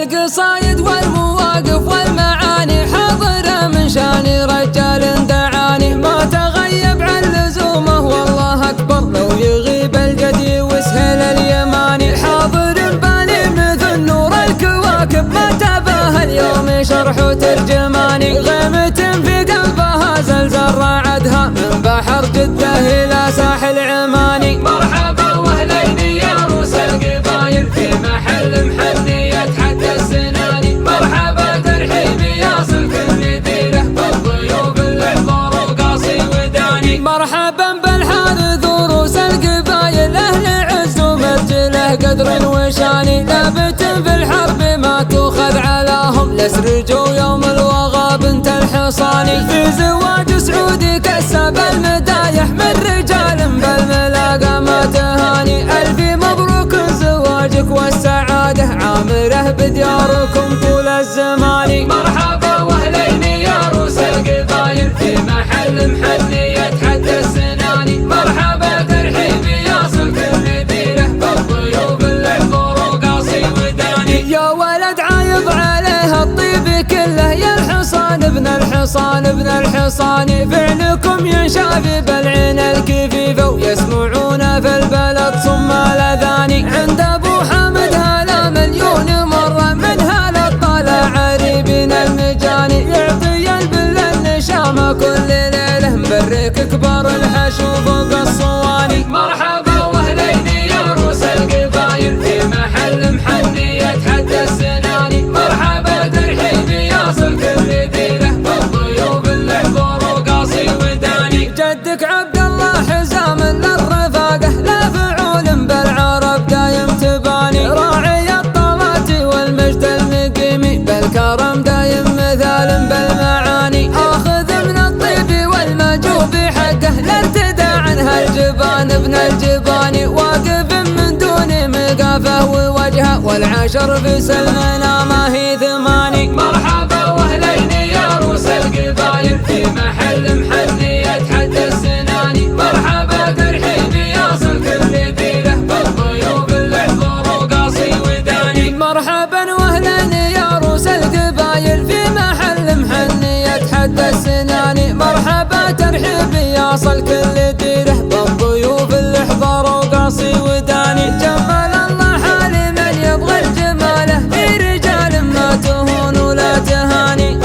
القصايد والمواقف والمعاني حاضرة من شاني رجال دعاني ما تغيب عن لزومه والله أكبر لو يغيب الجدي وسهل اليماني حاضر بالي مثل نور الكواكب ما تباهى اليوم شرح وترجماني غيمة في قلبها زلزال راعدها من بحر جدة إلى ساحل عماني مرحبا واهلين يا روس القبايل في محل محني يتحدى السناني مرحبا ترحيبي يصل كل ديره بالضيوف الحضور وقاصي وداني مرحبا بالحارث وروس القبايل أهل عز ومرجله قدر وشاني ثابت في الحرب ما تؤخذ علاهم لسرجوا يوم الوغى بنت الحصاني في زواج سعودي كسب المدايح من رجال بالملاقى ما تهاني ألف مبروك زواجك والسعادة عامره بدياركم طول الزمان مرحبا واهلين يا روس القبايل في محل محني يتحدى السناني مرحبا ترحيبي يصل كل ديره بالضيوف الحضور وقاصي وداني يا ولد عايض عليه الطيب كله يا الحصان ابن الحصان ابن الحصان فعلكم ينشاف بالعين الكفيفة ويسمعون في البلد صم الاذاني عند ابو حامد هلا مليون مرة من هلا طالع عريبين المجاني يعطي البل النشامة كل ليلة مبرك كبار الحشو فوق الصواني مرحبا واهلين يا روس القبايل في محل محني يتحدى السناني مرحبا ترحيبي يصل كل ديره بالضيوف الحضور وقاصي وداني جدك عبد الله حزام للرفاقة لا فعول بالعرب دايم تباني راعي الطلات والمجد المقيمي بالكرم دايم مثال بالمعاني آخذ من الطيب والمجوب حقه لارتدى عنها الجبان ابن الجباني واقف من دون مقافه ووجهه والعشر في سلمنا ما هي ثماني مرحبا واهلين يا روس القبايل في محل محني يتحدى السناني مرحبا ترحيبي يصل كل ديره بالضيوف الحضور وقاصي وداني مرحبا واهلا يا روس القبايل في محل محني يتحدى السناني مرحبا ترحيبي يصل كل ديره بالضيوف الحضور وقاصي وداني جمال الله حالي من يبغى الجماله في رجال ما تهون ولا تهاني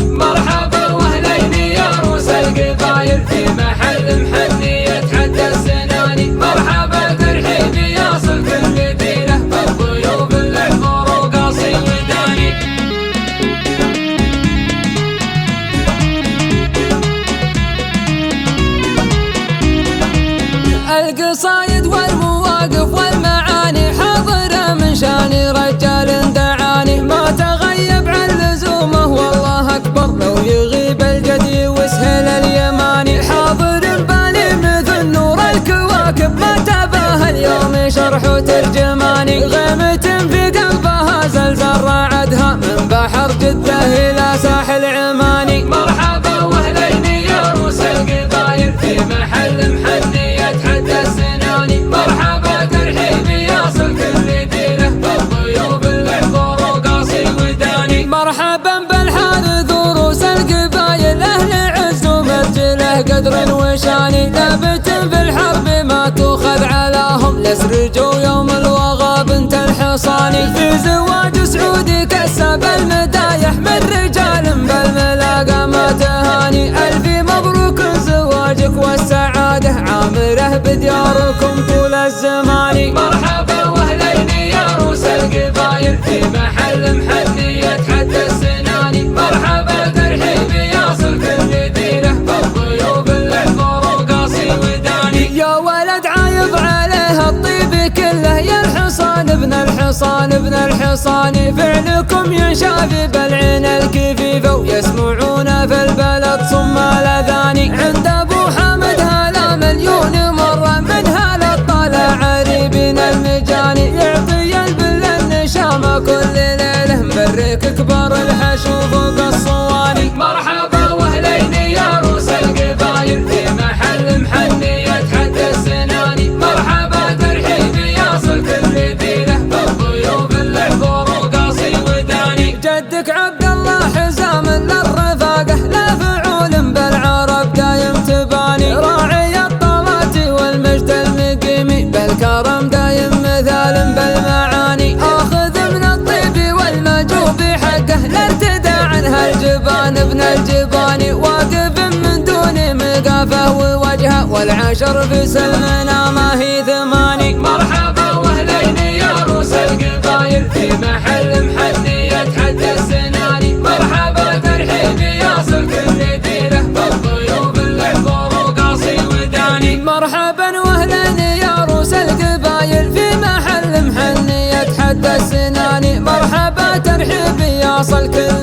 مرحبا واهلين يا روس القبايل في محل محني يتحدى السناني مرحبا ترحيبي يصل كل ديره بالضيوف الحضور وقاصي وداني القصايد والمواقف والمعاني حاضرة من شاني رجال دعاني ما تغيب عن لزومه والله أكبر لو يغيب الجدي وسهل اليماني حاضر بالي مثل نور الكواكب ما تباهى اليوم شرح وترجماني غيمة في قلبها زلزال راعدها من بحر جدة إلى ساحل عماني مرحبا واهلين يا روس القبايل في محل محني يتحدى السناني مرحبا ترحيبي يصل كل ديره بالضيوف الحضور وقاصي وداني مرحبا بالحارث وروس القبايل أهل عز ومرجله قدر وشاني ثابت في الحرب ما تؤخذ علاهم لسرجوا يوم الوغى بنت الحصاني في زواج سعودي كسب المدايح من رجال بالملاقى ما تهاني ألف مبروك زواجك والسعادة عامره بدياركم طول الزمان مرحبا واهلين يا روس القبايل في محل محني يتحدى السناني مرحبا ترحيبي يصل كل ديره بالضيوف الحضور وقاصي وداني يا ولد عايض عليه الطيب كله يا الحصان ابن الحصان ابن الحصان فعلكم ينشاف بالعين الكفيفة ويسمعون في البلد صم الاذاني عند ابو حامد هلا مليون مرة من هلا طالع عريبين المجاني يعطي البل النشامة كل ليلة مبرك كبار الحشو فوق الصواني مرحبا واهلين يا روس القبايل في محل محني يتحدى السناني ألفه ووجهه والعشر في سلمنا ما هي ثماني. مرحبا واهلين يا روس القبايل في محل محنية حد السناني. مرحبا ترحيبي يصل كل ديره بالضيوف الحضور وقاصي وداني. مرحبا واهلين يا روس القبايل في محل محنية حد السناني. مرحبا ترحيبي يصل كل